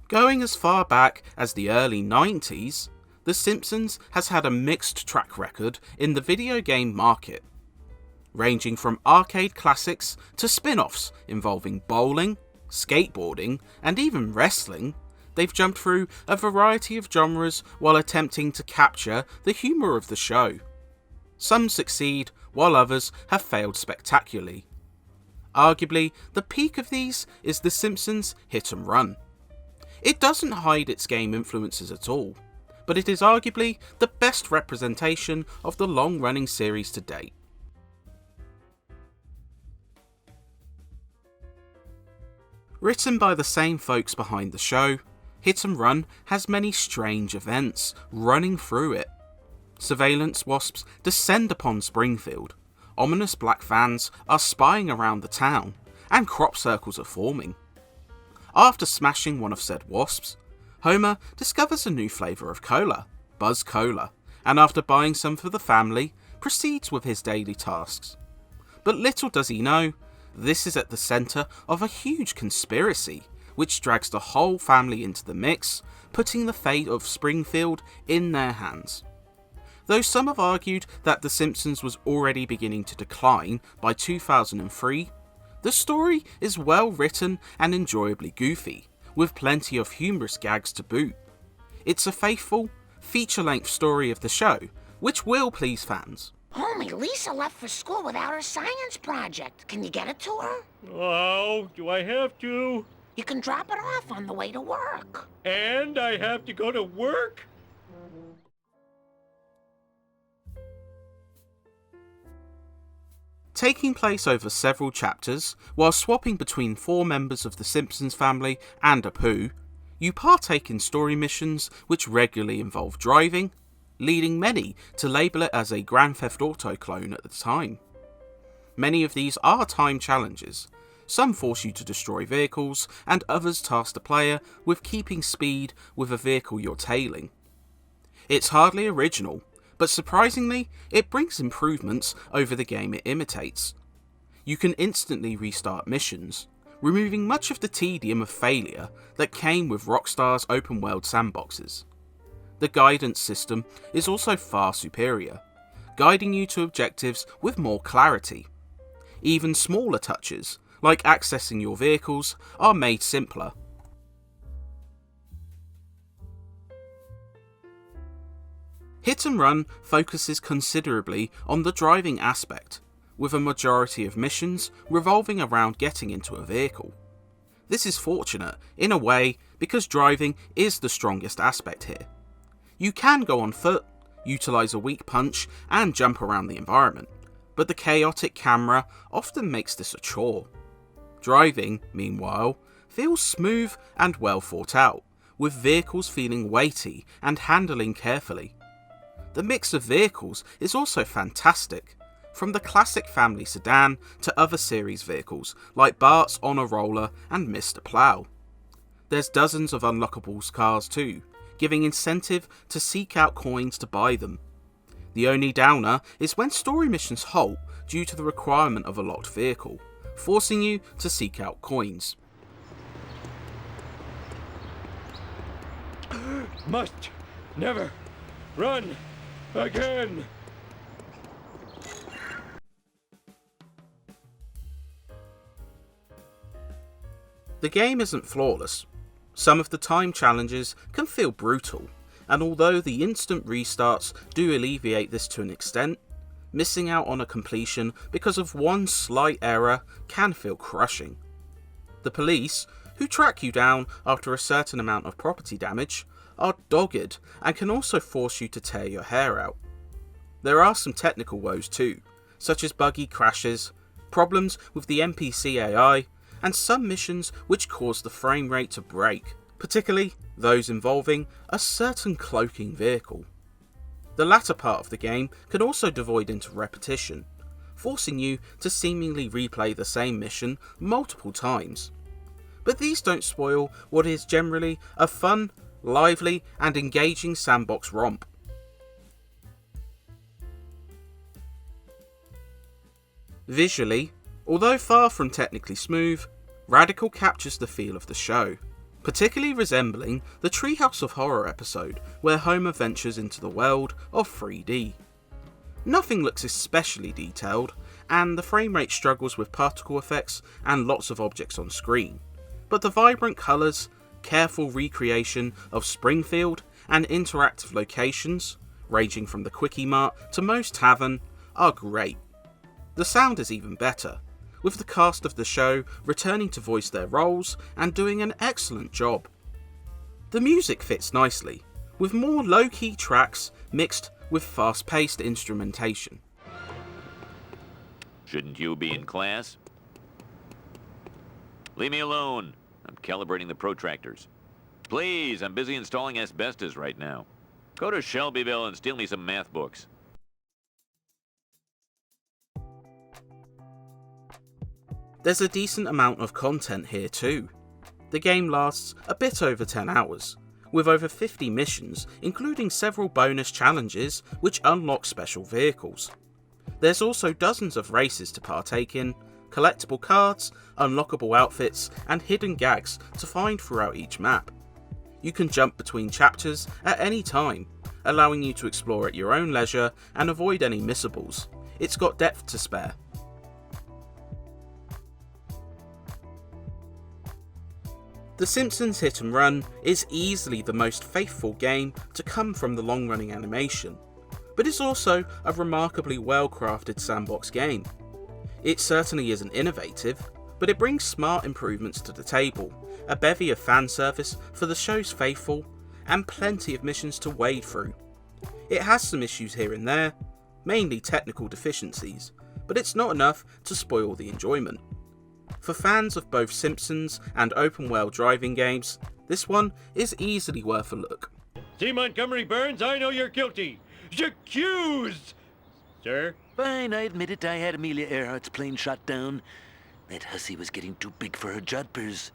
Going as far back as the early 90s, The Simpsons has had a mixed track record in the video game market, ranging from arcade classics to spin-offs involving bowling, skateboarding, and even wrestling. They've jumped through a variety of genres while attempting to capture the humour of the show. Some succeed, while others have failed spectacularly. Arguably, the peak of these is The Simpsons Hit and Run. It doesn't hide its game influences at all, but it is arguably the best representation of the long-running series to date. Written by the same folks behind the show, Hit and Run has many strange events running through it. Surveillance wasps descend upon Springfield, ominous black vans are spying around the town, and crop circles are forming. After smashing one of said wasps, Homer discovers a new flavour of cola, Buzz Cola, and after buying some for the family, proceeds with his daily tasks. But little does he know, this is at the centre of a huge conspiracy, which drags the whole family into the mix, putting the fate of Springfield in their hands. Though some have argued that The Simpsons was already beginning to decline by 2003, the story is well written and enjoyably goofy, with plenty of humorous gags to boot. It's a faithful, feature-length story of the show, which will please fans. Homie, Lisa left for school without her science project. Can you get it to her? Oh, do I have to? You can drop it off on the way to work. And I have to go to work? Taking place over several chapters, while swapping between 4 members of the Simpsons family and Apu, you partake in story missions which regularly involve driving, leading many to label it as a Grand Theft Auto clone at the time. Many of these are time challenges. Some force you to destroy vehicles, and others task the player with keeping speed with a vehicle you're tailing. It's hardly original, but surprisingly, it brings improvements over the game it imitates. You can instantly restart missions, removing much of the tedium of failure that came with Rockstar's open-world sandboxes. The guidance system is also far superior, guiding you to objectives with more clarity. Even smaller touches, like accessing your vehicles, are made simpler. Hit and Run focuses considerably on the driving aspect, with a majority of missions revolving around getting into a vehicle. This is fortunate, in a way, because driving is the strongest aspect here. You can go on foot, utilise a weak punch, and jump around the environment, but the chaotic camera often makes this a chore. Driving, meanwhile, feels smooth and well thought out, with vehicles feeling weighty and handling carefully. The mix of vehicles is also fantastic, from the classic family sedan to other series vehicles like Bart's Honor Roller and Mr. Plow. There's dozens of unlockable cars too, giving incentive to seek out coins to buy them. The only downer is when story missions halt due to the requirement of a locked vehicle, forcing you to seek out coins. Must never run again. The game isn't flawless. Some of the time challenges can feel brutal, and although the instant restarts do alleviate this to an extent, missing out on a completion because of one slight error can feel crushing. The police, who track you down after a certain amount of property damage, are dogged and can also force you to tear your hair out. There are some technical woes too, such as buggy crashes, problems with the NPC AI, and some missions which cause the frame rate to break, particularly those involving a certain cloaking vehicle. The latter part of the game can also devoid into repetition, forcing you to seemingly replay the same mission multiple times. But these don't spoil what is generally a fun, lively and engaging sandbox romp. Visually, although far from technically smooth, Radical captures the feel of the show. particularly resembling the Treehouse of Horror episode where Homer ventures into the world of 3D. Nothing looks especially detailed, and the frame rate struggles with particle effects and lots of objects on screen, but the vibrant colours, careful recreation of Springfield, and interactive locations, ranging from the Quickie Mart to Moe's Tavern, are great. The sound is even better, with the cast of the show returning to voice their roles and doing an excellent job. The music fits nicely, with more low-key tracks mixed with fast-paced instrumentation. Shouldn't you be in class? Leave me alone. I'm calibrating the protractors. Please, I'm busy installing asbestos right now. Go to Shelbyville and steal me some math books. There's a decent amount of content here too. The game lasts a bit over 10 hours, with over 50 missions, including several bonus challenges which unlock special vehicles. There's also dozens of races to partake in, collectible cards, unlockable outfits, and hidden gags to find throughout each map. You can jump between chapters at any time, allowing you to explore at your own leisure and avoid any missables. It's got depth to spare. The Simpsons Hit and Run is easily the most faithful game to come from the long-running animation, but it's also a remarkably well-crafted sandbox game. It certainly isn't innovative, but it brings smart improvements to the table, a bevy of fan service for the show's faithful, and plenty of missions to wade through. It has some issues here and there, mainly technical deficiencies, but it's not enough to spoil the enjoyment. For fans of both Simpsons and open world driving games, this one is easily worth a look. See, Montgomery Burns, I know you're guilty. Accused! Sir? Fine, I admit it. I had Amelia Earhart's plane shot down. That hussy was getting too big for her jodhpurs.